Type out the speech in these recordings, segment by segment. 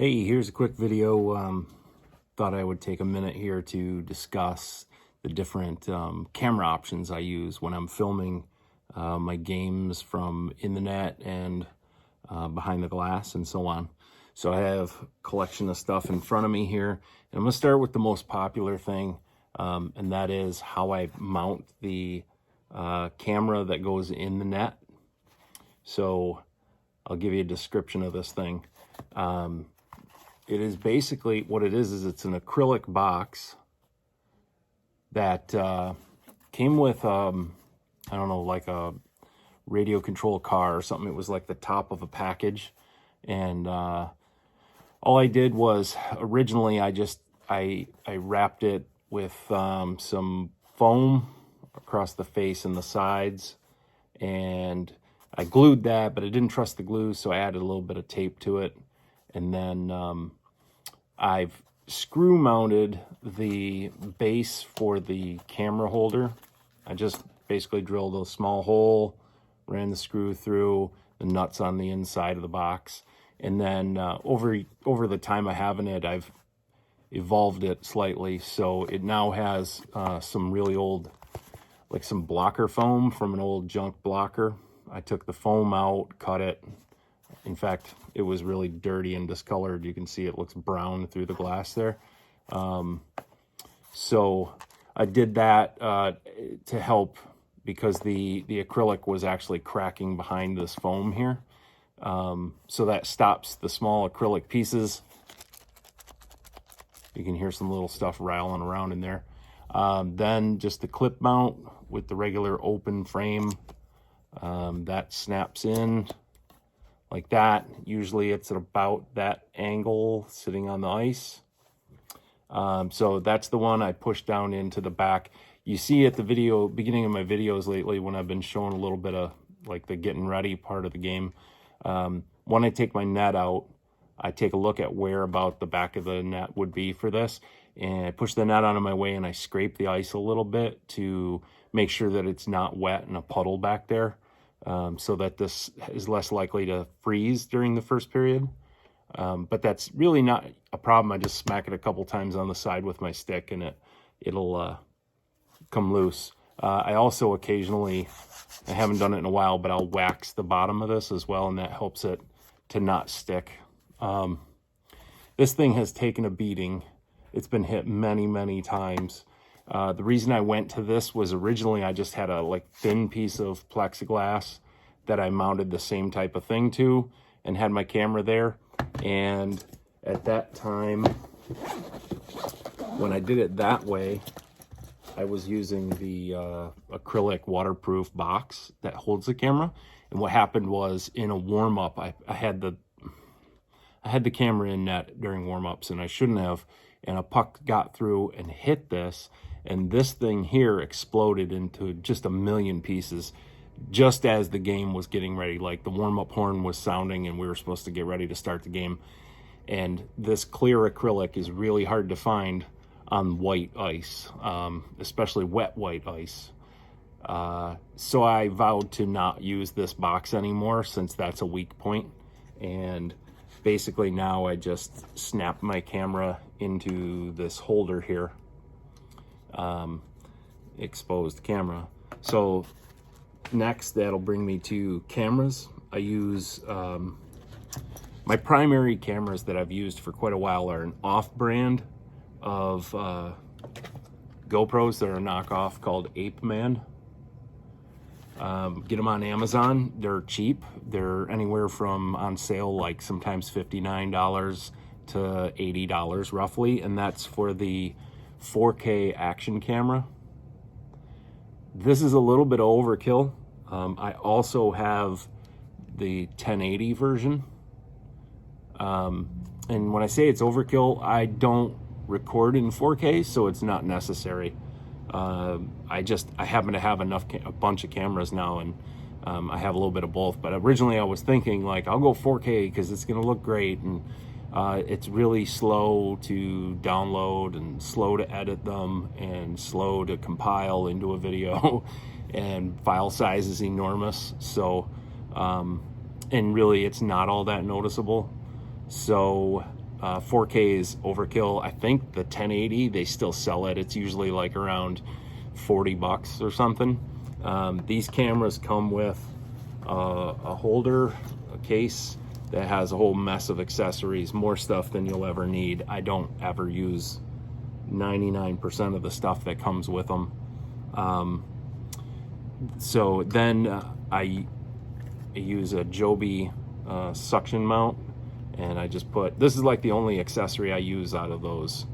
Hey, here's a quick video. Thought I would take a minute here to discuss the different camera options I use when I'm filming my games from in the net and behind the glass and so on. So I have a collection of stuff in front of me here. And I'm going to start with the most popular thing, and that is how I mount the camera that goes in the net. So I'll give you a description of this thing. It is basically, what it is it's an acrylic box that came with, I don't know, like a radio control car or something. It was like the top of a package. And all I did was, originally I wrapped it with some foam across the face and the sides. And I glued that, but I didn't trust the glue, so I added a little bit of tape to it. And then I've screw mounted the base for the camera holder. I just basically drilled a small hole, ran the screw through, the nuts on the inside of the box. And then over the time I have in it, I've evolved it slightly. So it now has some really old, like some blocker foam from an old junk blocker. I took the foam out, cut it. In fact, it was really dirty and discolored. You can see it looks brown through the glass there. So I did that to help, because the acrylic was actually cracking behind this foam here. So that stops the small acrylic pieces. You can hear some little stuff rattling around in there. Then just the clip mount with the regular open frame. That snaps in like that. Usually it's at about that angle sitting on the ice. So that's the one I push down into the back. You see at the beginning of my videos lately, when I've been showing a little bit of like the getting ready part of the game, when I take my net out, I take a look at where about the back of the net would be for this. And I push the net out of my way and I scrape the ice a little bit to make sure that it's not wet and a puddle back there. So that this is less likely to freeze during the first period. But that's really not a problem. I just smack it a couple times on the side with my stick and it'll come loose. I also occasionally, I haven't done it in a while, but I'll wax the bottom of this as well, and that helps it to not stick. This thing has taken a beating. It's been hit many, many times. The reason I went to this was originally I just had a thin piece of plexiglass that I mounted the same type of thing to and had my camera there. And at that time, when I did it that way, I was using the acrylic waterproof box that holds the camera. And what happened was, in a warm-up, I had the camera in net during warm-ups, and I shouldn't have. And a puck got through and hit this. And this thing here exploded into just a million pieces just as the game was getting ready. Like the warm-up horn was sounding and we were supposed to get ready to start the game. And this clear acrylic is really hard to find on white ice, especially wet white ice. So I vowed to not use this box anymore, since that's a weak point. And basically now I just snap my camera into this holder here. Exposed camera. So next, that'll bring me to cameras. I use my primary cameras that I've used for quite a while are an off-brand of GoPros that are a knockoff called Ape Man. Get them on Amazon. They're cheap. They're anywhere from, on sale, like sometimes $59 to $80 roughly, and that's for the 4K action camera. This is a little bit overkill. I also have the 1080 version. And when I say it's overkill, I don't record in 4K, so it's not necessary. I happen to have a bunch of cameras now, and I have a little bit of both. But originally I was thinking, like, I'll go 4K because it's going to look great, and it's really slow to download and slow to edit them and slow to compile into a video and file size is enormous. So, and really it's not all that noticeable. So 4K is overkill. I think the 1080, they still sell it. It's usually like around 40 bucks or something. These cameras come with a holder, a case that has a whole mess of accessories, more stuff than you'll ever need. I don't ever use 99% of the stuff that comes with them. So then I use a Joby suction mount, and I just put, this is like the only accessory I use out of those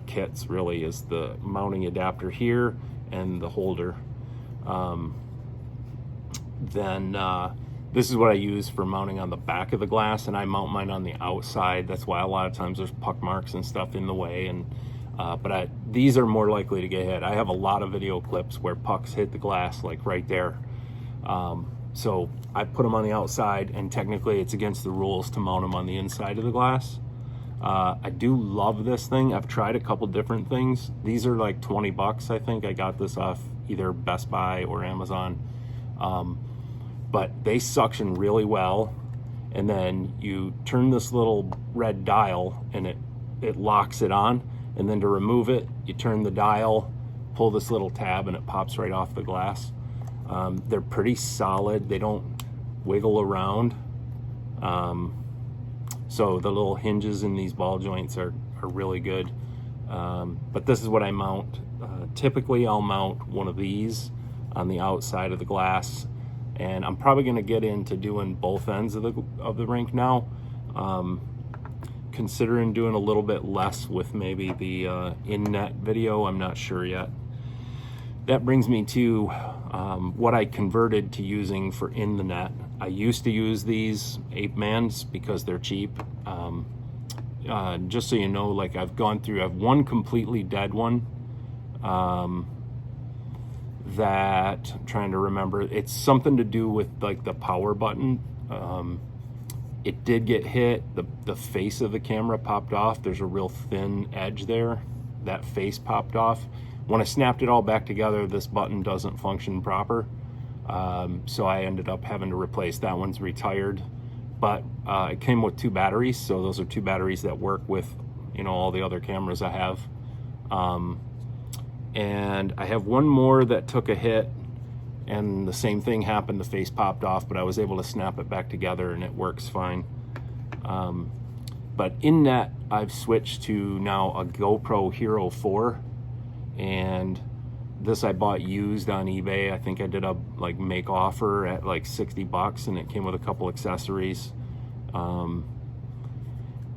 kits really, is the mounting adapter here and the holder. This is what I use for mounting on the back of the glass, and I mount mine on the outside. That's why a lot of times there's puck marks and stuff in the way, and these are more likely to get hit. I have a lot of video clips where pucks hit the glass like right there. So I put them on the outside, and technically it's against the rules to mount them on the inside of the glass. I do love this thing. I've tried a couple different things. These are like 20 bucks. I think I got this off either Best Buy or Amazon. But they suction really well. And then you turn this little red dial and it locks it on. And then to remove it, you turn the dial, pull this little tab, and it pops right off the glass. They're pretty solid. They don't wiggle around. So the little hinges in these ball joints are really good. But this is what I mount. Typically I'll mount one of these on the outside of the glass, and I'm probably going to get into doing both ends of the rink now. Considering doing a little bit less with maybe the in-net video. I'm not sure yet. That brings me to what I converted to using for in the net. I used to use these Ape Mans because they're cheap. Just so you know, like I have one completely dead one that I'm trying to remember. It's something to do with like the power button. It did get hit. The face of the camera popped off. There's a real thin edge there. That face popped off. When I snapped it all back together, this button doesn't function proper. So I ended up having to replace that. One's retired, but it came with 2 batteries. So those are 2 batteries that work with, you know, all the other cameras I have. And I have one more that took a hit, and the same thing happened. The face popped off, but I was able to snap it back together and it works fine. But in that, I've switched to now a GoPro Hero 4, and this I bought used on eBay. I think I did a like make offer at like 60 bucks, and it came with a couple accessories.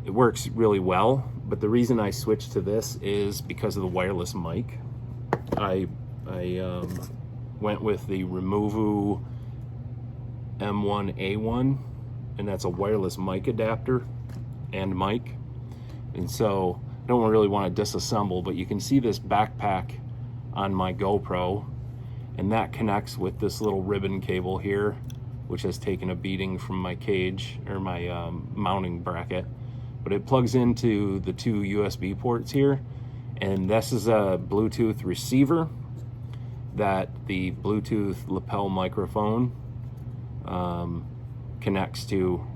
It works really well, but the reason I switched to this is because of the wireless mic. I went with the Removu M1A1, and that's a wireless mic adapter and mic. And so I don't really want to disassemble, but you can see this backpack on my GoPro, and that connects with this little ribbon cable here, which has taken a beating from my cage or my mounting bracket. But it plugs into the 2 USB ports here, and this is a Bluetooth receiver that the Bluetooth lapel microphone connects to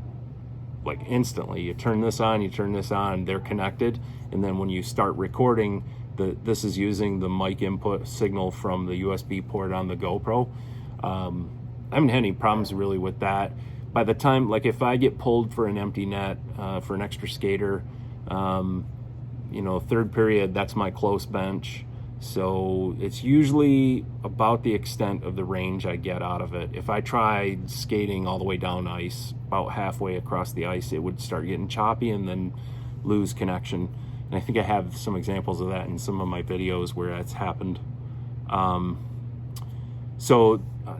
like instantly. You turn this on, they're connected, and then when you start recording, this is using the mic input signal from the USB port on the GoPro. I haven't had any problems really with that. By the time, like if I get pulled for an empty net, for an extra skater, you know, 3rd period, that's my close bench. So it's usually about the extent of the range I get out of it. If I tried skating all the way down ice, about halfway across the ice, it would start getting choppy and then lose connection. And I think I have some examples of that in some of my videos where that's happened.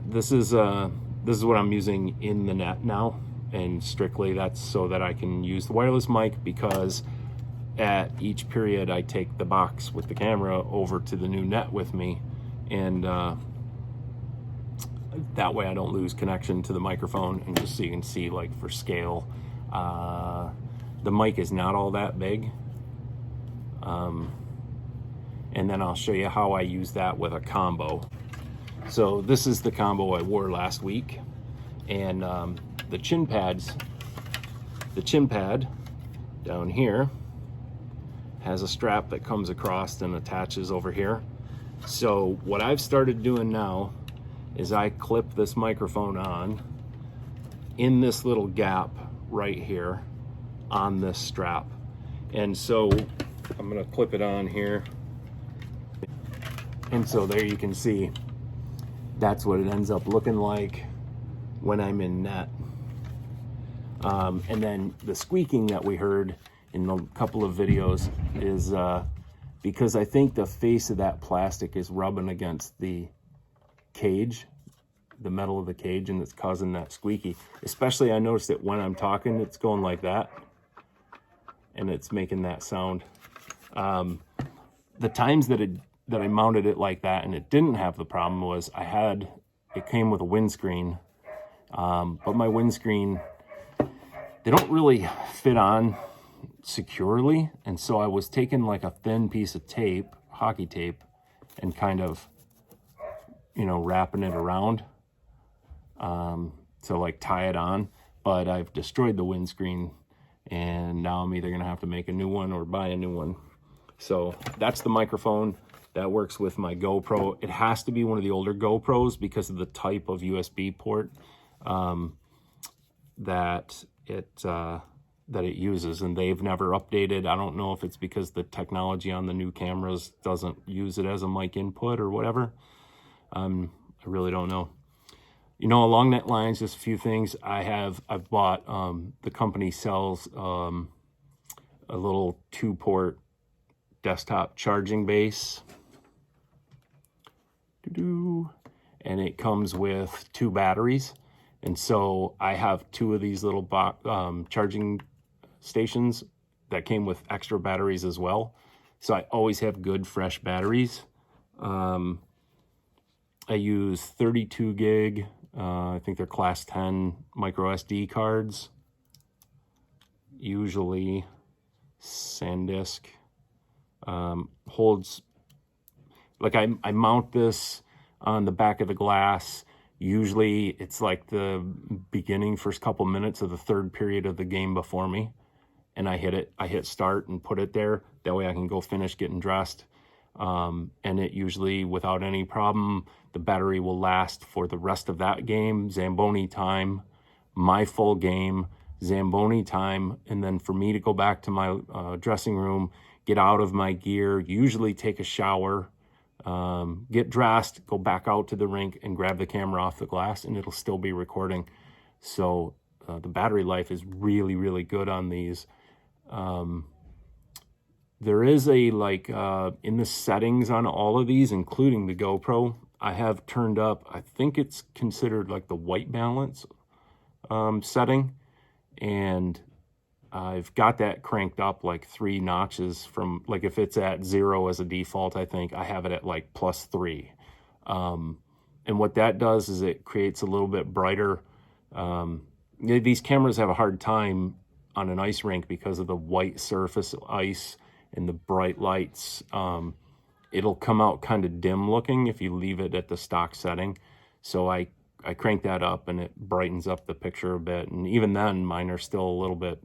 This is what I'm using in the net now, and strictly that's so that I can use the wireless mic, because at each period I take the box with the camera over to the new net with me, and that way I don't lose connection to the microphone. And just so you can see, like for scale, the mic is not all that big. And then I'll show you how I use that with a combo. So this is the combo I wore last week, and the chin pad down here has a strap that comes across and attaches over here. So what I've started doing now is I clip this microphone on in this little gap right here on this strap. And so I'm gonna clip it on here. And so there you can see, that's what it ends up looking like when I'm in net. And then the squeaking that we heard in a couple of videos is because I think the face of that plastic is rubbing against the cage, the metal of the cage, and it's causing that squeaky. Especially I noticed that when I'm talking, it's going like that, and it's making that sound. The times that I mounted it like that and it didn't have the problem was it came with a windscreen, but my windscreen, they don't really fit on securely, and so I was taking like a thin piece of tape, hockey tape, and kind of, wrapping it around to like tie it on. But I've destroyed the windscreen, and now I'm either gonna have to make a new one or buy a new one. So that's the microphone that works with my GoPro. It has to be one of the older GoPros because of the type of USB port that it uses, and they've never updated. I don't know if it's because the technology on the new cameras doesn't use it as a mic input or whatever. I really don't know. Along that lines, just a few things. I've bought, the company sells a little 2-port desktop charging base. And it comes with 2 batteries. And so I have 2 of these little charging stations that came with extra batteries as well. So I always have good fresh batteries. I use 32 gig, I think they're class 10 micro SD cards, usually SanDisk. Holds, like I mount this on the back of the glass. Usually it's like the beginning, first couple minutes of the 3rd period of the game before me. And I hit start and put it there. That way I can go finish getting dressed. And it usually, without any problem, the battery will last for the rest of that game, Zamboni time, my full game, Zamboni time. And then for me to go back to my dressing room, get out of my gear, usually take a shower, get dressed, go back out to the rink and grab the camera off the glass, and it'll still be recording. So the battery life is really, really good on these. There is a, in the settings on all of these, including the GoPro, I have turned up, I think it's considered like the white balance setting. And I've got that cranked up like 3 notches from, like if it's at 0 as a default, I think I have it at like +3. And what that does is it creates a little bit brighter. These cameras have a hard time on an ice rink because of the white surface ice and the bright lights. It'll come out kind of dim looking if you leave it at the stock setting. So I crank that up and it brightens up the picture a bit. And even then, mine are still a little bit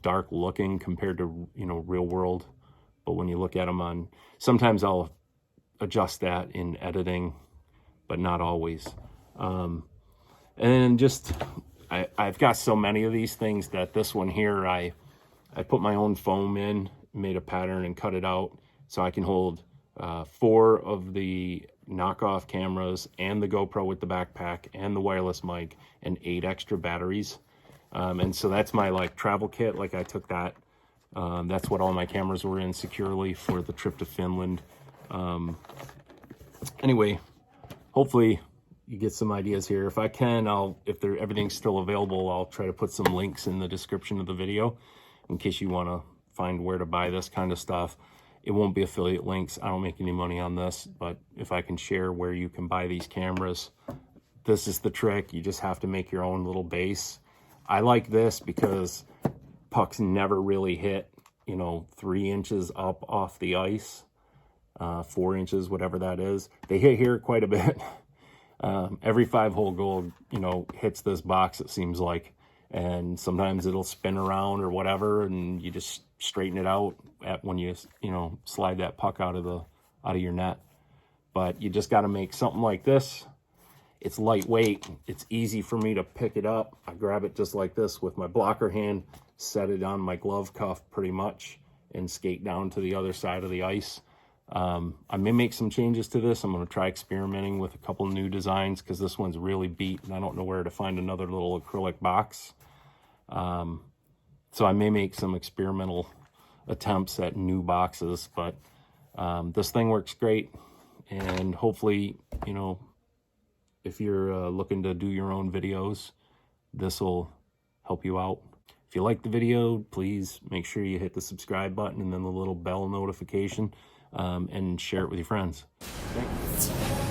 dark looking compared to, real world. But when you look at them sometimes I'll adjust that in editing, but not always. And then I've got so many of these things that this one here, I put my own foam in, made a pattern and cut it out so I can hold 4 of the knockoff cameras and the GoPro with the backpack and the wireless mic and 8 extra batteries. And so that's my travel kit. I took that. That's what all my cameras were in securely for the trip to Finland. Anyway, hopefully you get some ideas here. If I can, if everything's still available, I'll try to put some links in the description of the video in case you want to find where to buy this kind of stuff. It won't be affiliate links. I don't make any money on this, but if I can share where you can buy these cameras, this is the trick. You just have to make your own little base. I like this because pucks never really hit, 3 inches up off the ice, 4 inches, whatever that is. They hit here quite a bit. Every 5-hole goal, hits this box, it seems like. and sometimes it'll spin around or whatever, and you just straighten it out when you slide that puck out of your net. But you just got to make something like this. It's lightweight. It's easy for me to pick it up. I grab it just like this with my blocker hand, set it on my glove cuff pretty much, and skate down to the other side of the ice. I may make some changes to this. I'm going to try experimenting with a couple new designs because this one's really beat and I don't know where to find another little acrylic box. So I may make some experimental attempts at new boxes, but this thing works great. And hopefully, if you're looking to do your own videos, this will help you out. If you like the video, please make sure you hit the subscribe button and then the little bell notification, and share it with your friends. Thanks.